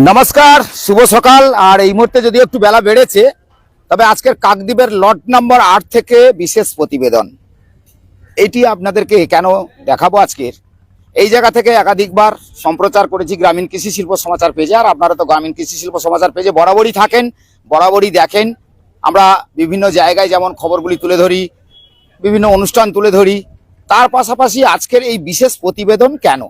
নমস্কার, শুভ সকাল। আর এই মুহূর্তে যদি একটু বেলা বেড়েছে, তবে আজকের কাকদ্বীপের লট নাম্বার 8 থেকে বিশেষ প্রতিবেদন এটি আপনাদেরকে কেন দেখাবো। আজকের এই জায়গা থেকে একাধিকবার সম্প্রচার করেছি গ্রামীণ কৃষি শিল্প সমাচার পেজে। আর আপনারা তো গ্রামীণ কৃষি শিল্প সমাচার পেজে বরাবরই থাকেন, বরাবরই দেখেন। আমরা বিভিন্ন জায়গায় যেমন খবরগুলি তুলে ধরি, বিভিন্ন অনুষ্ঠান তুলে ধরি, তার পাশাপাশি আজকের এই বিশেষ প্রতিবেদন কেন,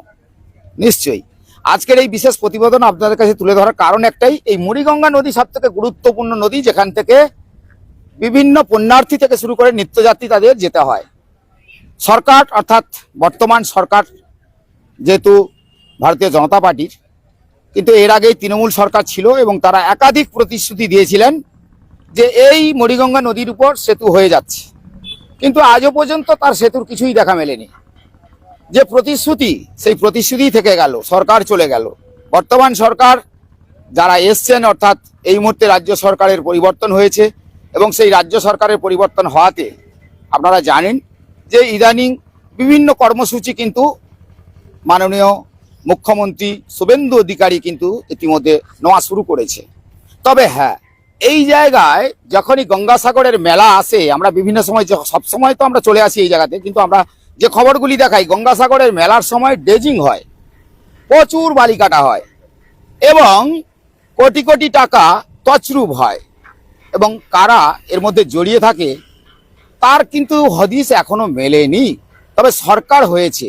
নিশ্চয়ই আজকের এই বিশেষ প্রতিবেদন আপনাদের কাছে তুলে ধরার কারণ একটাই, এই মুড়িগঙ্গা নদী সব থেকে গুরুত্বপূর্ণ নদী, যেখান থেকে বিভিন্ন পুণ্যার্থী থেকে শুরু করে নিত্যযাত্রী তাদের যেতে হয়। সরকার অর্থাৎ বর্তমান সরকার যেহেতু ভারতীয় জনতা পার্টির, কিন্তু এর আগেই তৃণমূল সরকার ছিল এবং তারা একাধিক প্রতিশ্রুতি দিয়েছিলেন যে এই মুড়িগঙ্গা নদীর উপর সেতু হয়ে যাচ্ছে, কিন্তু আজও পর্যন্ত তার সেতুর কিছুই দেখা মেলেনি। যে প্রতিশ্রুতি, সেই প্রতিশ্রুতি থেকে গেল, সরকার চলে গেল। বর্তমান সরকার যারা এসছেন, অর্থাৎ এই মুহূর্তে রাজ্য সরকারের পরিবর্তন হয়েছে এবং সেই রাজ্য সরকারের পরিবর্তন হওয়াতে আপনারা জানেন যে ইদানিং বিভিন্ন কর্মসূচি কিন্তু মাননীয় মুখ্যমন্ত্রী শুভেন্দু অধিকারী কিন্তু ইতিমধ্যে নেওয়া শুরু করেছে। তবে হ্যাঁ, এই জায়গায় যখনই গঙ্গাসাগরের মেলা আসে, আমরা বিভিন্ন সময়, সবসময় তো আমরা চলে আসি এই জায়গাতে, কিন্তু আমরা যে খবরগুলি দেখাই, গঙ্গাসাগরের মেলার সময় ড্রেজিং হয়, প্রচুর বালি কাটা হয় এবং কোটি কোটি টাকা তছরূপ হয়, এবং কারা এর মধ্যে জড়িয়ে থাকে তার কিন্তু হদিশ এখনো মেলেনি। তবে সরকার হয়েছে।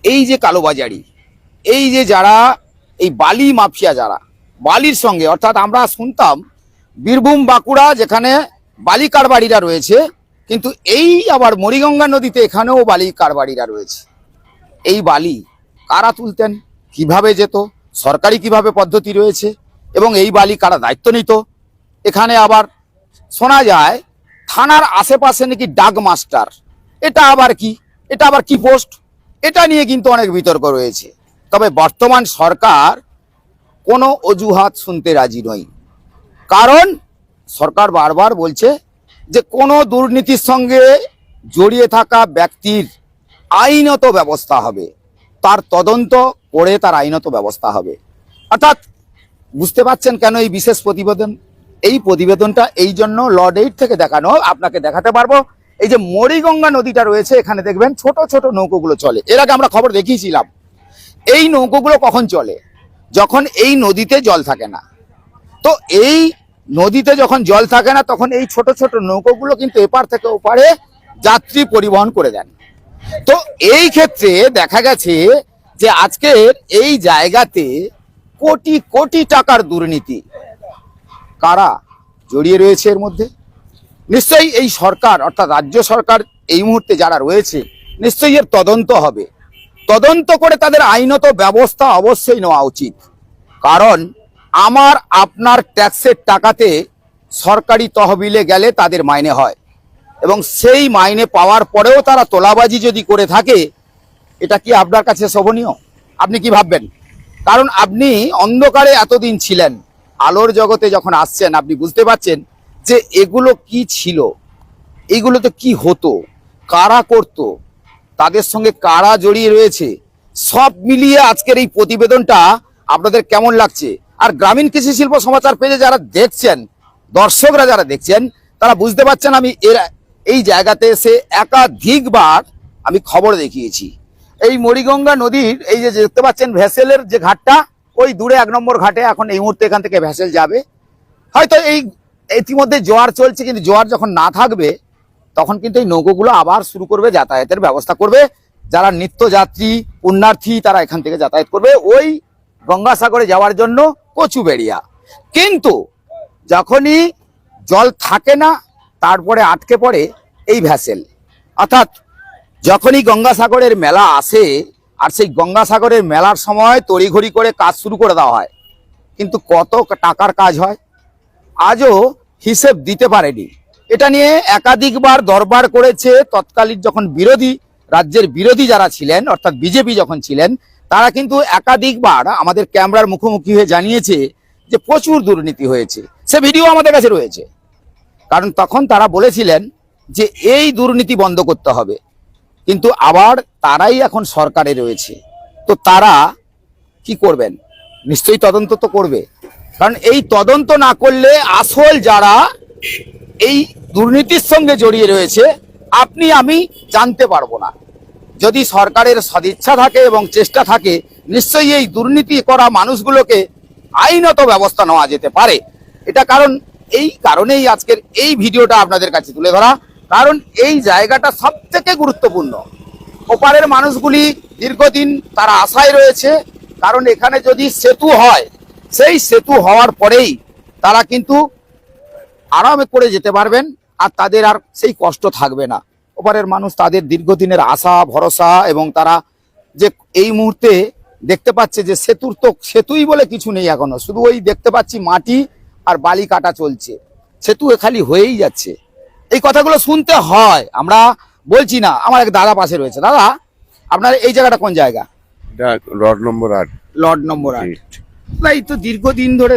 এই যে কালোবাজারি, এই যে যারা এই বালি মাফিয়া, যারা বালির সঙ্গে, অর্থাৎ আমরা শুনতাম বীরভূম বাঁকুড়া যেখানে বালি কারবারিরা রয়েছে, কিন্তু এই আবার মুড়িগঙ্গা নদীতে এখানেও বালি কারবারিরা রয়েছে। এই বালি কারা তুলতেন, কিভাবে যেত, সরকারি কিভাবে পদ্ধতি রয়েছে, এবং এই বালি কারা দায়িত্ব নিত। এখানে আবার শোনা যায় থানার আশেপাশে নাকি ডাক মাস্টার, এটা আবার কি, এটা আবার কি পোস্ট, এটা নিয়ে কিন্তু অনেক বিতর্ক রয়েছে। তবে বর্তমান সরকার কোনো অজুহাত শুনতে রাজি নয়, কারণ সরকার বারবার বলছে যে কোনো দুর্নীতির সঙ্গে জড়িয়ে থাকা ব্যক্তির আইনত ব্যবস্থা হবে, তার তদন্ত করে তার আইনত ব্যবস্থা হবে। অর্থাৎ বুঝতে পারছেন কেন এই বিশেষ প্রতিবেদন। এই প্রতিবেদনটা এই জন্য লর্ড 8 থেকে দেখানো, আপনাকে দেখাতে পারবো। এই যে মুড়িগঙ্গা নদীটা রয়েছে, এখানে দেখবেন ছোট ছোট নৌকোগুলো চলে। এর আগে আমরা খবর দেখিয়েছিলাম। এই নৌকোগুলো কখন চলে? যখন এই নদীতে জল থাকে না। তো এই নদীতে যখন জল থাকে না, তখন এই ছোট ছোট নৌকোগুলো কিন্তু এপার থেকে ওপারে যাত্রী পরিবহন করে দেন। তো এই ক্ষেত্রে দেখা গেছে যে আজকের এই জায়গাতে কোটি কোটি টাকার দুর্নীতি, কারা জড়িয়ে রয়েছে এর মধ্যে? নিশ্চয়ই এই সরকার, অর্থাৎ রাজ্য সরকার এই মুহূর্তে যারা রয়েছে, নিশ্চয়ই এর তদন্ত হবে। তদন্ত করে তাদের আইনত ব্যবস্থা অবশ্যই নেওয়া উচিত। কারণ আমার আপনার ট্যাক্সের টাকাতে সরকারি তহবিলে গেলে তাদের মাইনে হয়, এবং সেই মাইনে পাওয়ার পরেও তারা তোলাবাজি যদি করে থাকে, এটা কি আপনার কাছে শোভনীয়? আপনি কি ভাববেন? কারণ আপনি অন্ধকারে এতদিন ছিলেন, আলোর জগতে যখন আসছেন আপনি বুঝতে পারছেন যে এগুলো কি ছিল, এগুলোতে কি হতো, কারা করত, তাদের সঙ্গে কারা জড়িয়ে রয়েছে, সব মিলিয়ে আজকের এই প্রতিবেদনটা আপনাদের কেমন লাগছে? আর গ্রামীণ কৃষি শিল্প সমাচার পেজে যারা দেখছেন, দর্শকরা যারা দেখছেন, তারা বুঝতে পারছেন আমি এই জায়গাতে এসে একাধিকবার আমি খবর দেখিয়েছি। এই মুড়িগঙ্গা নদীর এই যে দেখতে পাচ্ছেন ভেসেলের যে ঘাটটা, ওই দূরে 1 নম্বর ঘাটে এখন এই মুহূর্তে এখান থেকে ভেসেল যাবে। হয়তো এই ইতিমধ্যে জোয়ার চলছে, কিন্তু জোয়ার যখন না থাকবে তখন কিন্তু এই নৌকোগুলো আবার শুরু করবে, যাতায়াতের ব্যবস্থা করবে। যারা নিত্যযাত্রী পুণ্যার্থী তারা এখান থেকে যাতায়াত করবে ওই গঙ্গাসাগরে যাওয়ার জন্য কচুবেড়িয়া। কিন্তু যখনই জল থাকে না, তারপরে আটকে পড়ে এই ভ্যাসেল। অর্থাৎ যখনই গঙ্গাসাগরের মেলা আসে, আর সেই গঙ্গাসাগরের মেলার সময় তড়িঘড়ি করে কাজ শুরু করে দেওয়া হয়, কিন্তু কত টাকার কাজ হয় আজও হিসেব দিতে পারেনি। এটা নিয়ে একাধিকবার দরবার করেছে তৎকালীন যখন রাজ্যের বিরোধী যারা ছিলেন, অর্থাৎ বিজেপি যখন ছিলেন, তারা কিন্তু একাধিকবার আমাদের ক্যামেরার মুখোমুখি হয়ে জানিয়েছে যে প্রচুর দুর্নীতি হয়েছে। সে ভিডিও আমাদের কাছে রয়েছে। কারণ তখন তারা বলেছিলেন যে এই দুর্নীতি বন্ধ করতে হবে, কিন্তু আবার তারাই এখন সরকারে রয়েছে। তো তারা কি করবেন? নিশ্চয়ই তদন্ত তো করবে, কারণ এই তদন্ত না করলে আসল যারা এই দুর্নীতির সঙ্গে জড়িয়ে রয়েছে আপনি আমি জানতে পারবো না। যদি সরকারের সদিচ্ছা থাকে এবং চেষ্টা থাকে, নিশ্চয়ই এই দুর্নীতি করা মানুষগুলোকে আইনত ব্যবস্থা নেওয়া যেতে পারে। এটা কারণ এই কারণেই আজকের এই ভিডিওটা আপনাদের কাছে তুলে ধরা, কারণ এই জায়গাটা সব থেকে গুরুত্বপূর্ণ। ওপারের মানুষগুলি দীর্ঘদিন তারা আশায় রয়েছে, কারণ এখানে যদি সেতু হয়, সেই সেতু হওয়ার পরেই তারা কিন্তু আরামে করে যেতে পারবেন, আর তাদের আর সেই কষ্ট থাকবে না। ওপারের মানুষ তাদের দীর্ঘদিনের আশা ভরসা, এবং তারা যে এই মুহূর্তে দেখতে পাচ্ছে যে সেতুই বলে কিছু নেই এখনো, শুধু ওই দেখতে পাচ্ছি মাটি আর বালি কাটা চলছে, সেতু খালি হয়েই যাচ্ছে। এই কথাগুলো শুনতে হয়, আমরা বলছি না। আমার এক দাদা পাশে রয়েছে। দাদা, আপনার এই জায়গাটা কোন জায়গা? রড নম্বর 8। লর্ড নম্বর 8। না, এই তো দীর্ঘদিন ধরে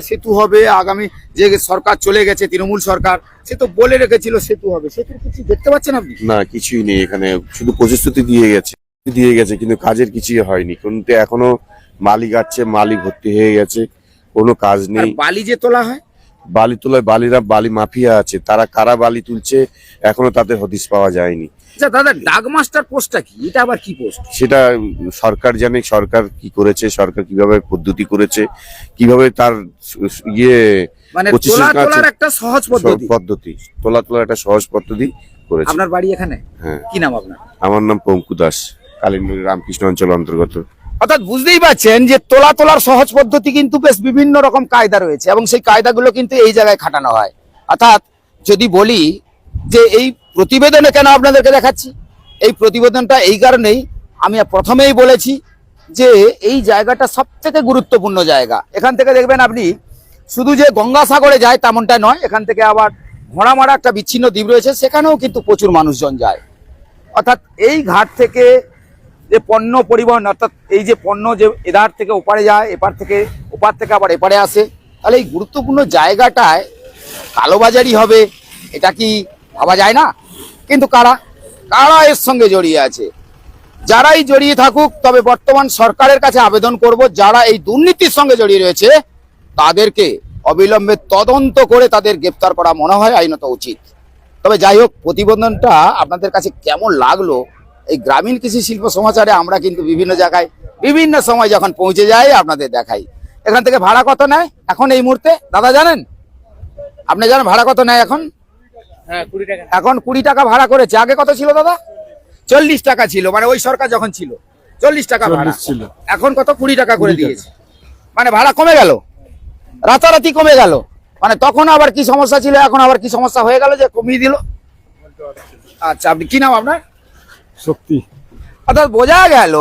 সেতু হবে আগামী যে সরকার চলে গেছে, তৃণমূল সরকার, সে তো বলে রেখেছিল সেতু হবে। সেতুর কিছু দেখতে পাচ্ছেন আপনি? না, কিছুই নেই এখানে, শুধু প্রতিশ্রুতি দিয়ে গেছে কিন্তু কাজের কিছুই হয়নি। কিন্তু এখনো মালি গাচ্ছে, মালি ভর্তি হয়ে গেছে, কোনো কাজ আর নেই। বালি যে তোলা হয়, বালি তোলায় বালি মাফিয়া আছে, তারা কারা বালি তুলছে এখনো তাদের হদিশ পাওয়া যায়নি। আচ্ছা দাদা, ডাক মাস্টার পোস্টটা কি? এটা আবার কি পোস্ট? সেটা সরকার জানে, সরকার কি করেছে, সরকার কিভাবে পদ্ধতি করেছে, কিভাবে তার ইয়ে মানে পঁচিশের কাছে তোলার একটা সহজ পদ্ধতি। তোলার একটা সহজ পদ্ধতি করেছে। আপনার বাড়ি এখানে? হ্যাঁ। কি নাম আপনার? আমার নাম পঙ্কু দাস, কালিন্দী রামকৃষ্ণ অঞ্চল অন্তর্গত। অর্থাৎ বুঝতেই পারছেন যে তোলার সহজ পদ্ধতি কিন্তু বেশ বিভিন্ন রকম কায়দা রয়েছে, এবং সেই কায়দাগুলো কিন্তু এই জায়গায় খাটানো হয়। অর্থাৎ যদি বলি যে এই প্রতিবেদনে কেন আপনাদেরকে দেখাচ্ছি, এই প্রতিবেদনটা এই কারণেই, আমি প্রথমেই বলেছি যে এই জায়গাটা সব থেকে গুরুত্বপূর্ণ জায়গা। এখান থেকে দেখবেন আপনি শুধু যে গঙ্গাসাগরে যায় তেমনটা নয়, এখান থেকে আবার ঘোড়ামারা একটা বিচ্ছিন্ন দ্বীপ রয়েছে, সেখানেও কিন্তু প্রচুর মানুষজন যায়। অর্থাৎ এই ঘাট থেকে যে পণ্য পরিবহন, অর্থাৎ এই যে পণ্য যে এধার থেকে ওপারে যায়, ওপার থেকে আবার এপারে আসে, তাহলে এই গুরুত্বপূর্ণ জায়গাটায় কালোবাজারি হবে, এটা কি ভাবা যায় না? কিন্তু কারা এর সঙ্গে জড়িয়ে আছে? যারাই জড়িয়ে থাকুক, তবে বর্তমান সরকারের কাছে আবেদন করব, যারা এই দুর্নীতির সঙ্গে জড়িয়ে রয়েছে তাদেরকে অবিলম্বে তদন্ত করে তাদের গ্রেপ্তার করা মনে হয় আইনত উচিত। তবে যাই হোক, প্রতিবেদনটা আপনাদের কাছে কেমন লাগলো, এই গ্রামীণ কৃষি শিল্প সমাচারে আমরা কিন্তু বিভিন্ন জায়গায় বিভিন্ন সময় যখন পৌঁছে যাই আপনাদের দেখাই। এখান থেকে ভাড়া কত নেয় এখন এই মুহূর্তে দাদা জানেন? আপনি জানেন ভাড়া কত নেয় এখন? হ্যাঁ, 20 টাকা। এখন 20 টাকা ভাড়া করেছে। আগে কত ছিল দাদা? 40 টাকা ছিল, মানে ওই সরকার যখন ছিল 40 টাকা ভাড়া ছিল। এখন কত? 20 টাকা করে দিয়েছে, মানে ভাড়া কমে গেল, রাতারাতি কমে গেল। মানে তখন আবার কি সমস্যা ছিল, এখন আবার কি সমস্যা হয়ে গেল যে কমিয়ে দিল? আচ্ছা, আপনি কি নাম আপনার? শক্তি। অর্থাৎ বোঝা গেল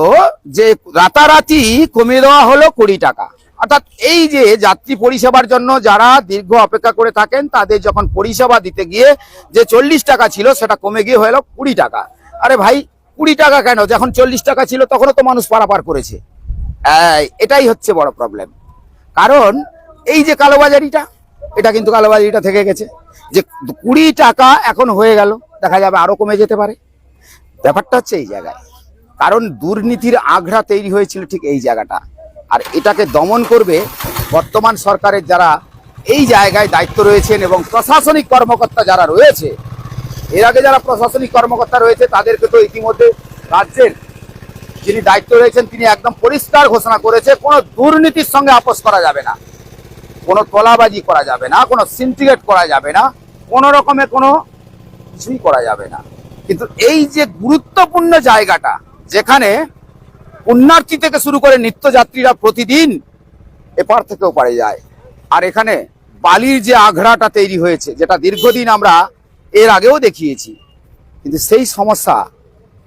যে রাতারাতি কমিয়ে দেওয়া হলো 20 টাকা। অর্থাৎ এই যে যাত্রী পরিষেবার জন্য যারা দীর্ঘ অপেক্ষা করে থাকেন, তাদের যখন পরিষেবা দিতে গিয়ে যে 40 টাকা ছিল সেটা কমে গিয়ে হলো 20 টাকা। আরে ভাই, 20 টাকা কেন? যখন 40 টাকা ছিল তখনও তো মানুষ পারাপার করেছে। এটাই হচ্ছে বড় প্রবলেম। কারণ এই যে কালোবাজারিটা, এটা কিন্তু কালোবাজারিটা থেকে গেছে, যে 20 টাকা এখন হয়ে গেল, দেখা যাবে আরো কমে যেতে পারে। ব্যাপারটা হচ্ছে এই জায়গায়, কারণ দুর্নীতির আগ্রা তৈরি হয়েছিল ঠিক এই জায়গাটা, আর এটাকে দমন করবে বর্তমান সরকারের যারা এই জায়গায় দায়িত্ব রয়েছেন এবং প্রশাসনিক কর্মকর্তা যারা রয়েছে। এর আগে যারা প্রশাসনিক কর্মকর্তা রয়েছে তাদেরকে তো ইতিমধ্যে রাজ্যের যিনি দায়িত্ব রয়েছেন তিনি একদম পরিষ্কার ঘোষণা করেছে, কোনো দুর্নীতির সঙ্গে আপোষ করা যাবে না, কোনো তোলাবাজি করা যাবে না, কোনো সিন্ডিকেট করা যাবে না, কোনো রকমের কোনো কিছুই করা যাবে না। কিন্তু এই যে গুরুত্বপূর্ণ জায়গাটা, যেখানে পুণ্যার্থী থেকে শুরু করে নিত্যযাত্রীরা প্রতিদিন এপার থেকে ওপারে যায়, আর এখানে বালির যে আগ্রাটা তৈরি হয়েছে, যেটা দীর্ঘদিন আমরা এর আগেও দেখিয়েছি, কিন্তু সেই সমস্যা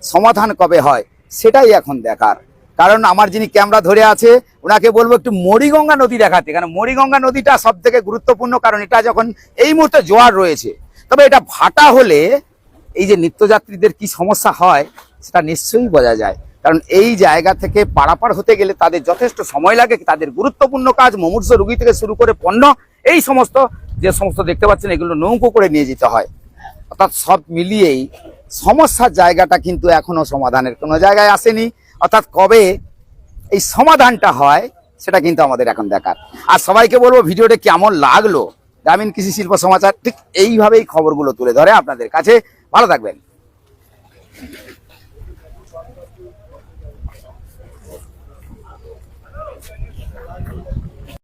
সমাধান কবে হয় সেটাই এখন দেখার। কারণ আমার যিনি ক্যামেরা ধরে আছে ওনাকে বলবো একটু মরিগঙ্গা নদী দেখাতে, কারণ মরিগঙ্গা নদীটা সব থেকে গুরুত্বপূর্ণ, কারণ এটা যখন এই মুহূর্তে জোয়ার রয়েছে, তবে এটা ভাটা হলে এই যে নিত্যযাত্রীদের কি সমস্যা হয় সেটা নিশ্চয়ই বোঝা যায়। কারণ এই জায়গা থেকে পারাপার হতে গেলে তাদের যথেষ্ট সময় লাগে, তাদের গুরুত্বপূর্ণ কাজ মুমূর্ষু রোগী থেকে শুরু করে পণ্য, এই সমস্ত যে সমস্ত দেখতে পাচ্ছেন এগুলো নৌকো করে নিয়ে যেতে হয়। অর্থাৎ সব মিলিয়েই সমস্যার জায়গাটা কিন্তু এখনো সমাধানের কোনো জায়গায় আসেনি। অর্থাৎ কবে এই সমাধানটা হয় সেটা কিন্তু আমাদের এখন দেখার। আর সবাইকে বলবো ভিডিওটা কেমন লাগলো, গ্রামীণ কৃষি শিল্প সমাচার ঠিক এইভাবেই খবরগুলো তুলে ধরে আপনাদের কাছে। ভালো থাকবেন।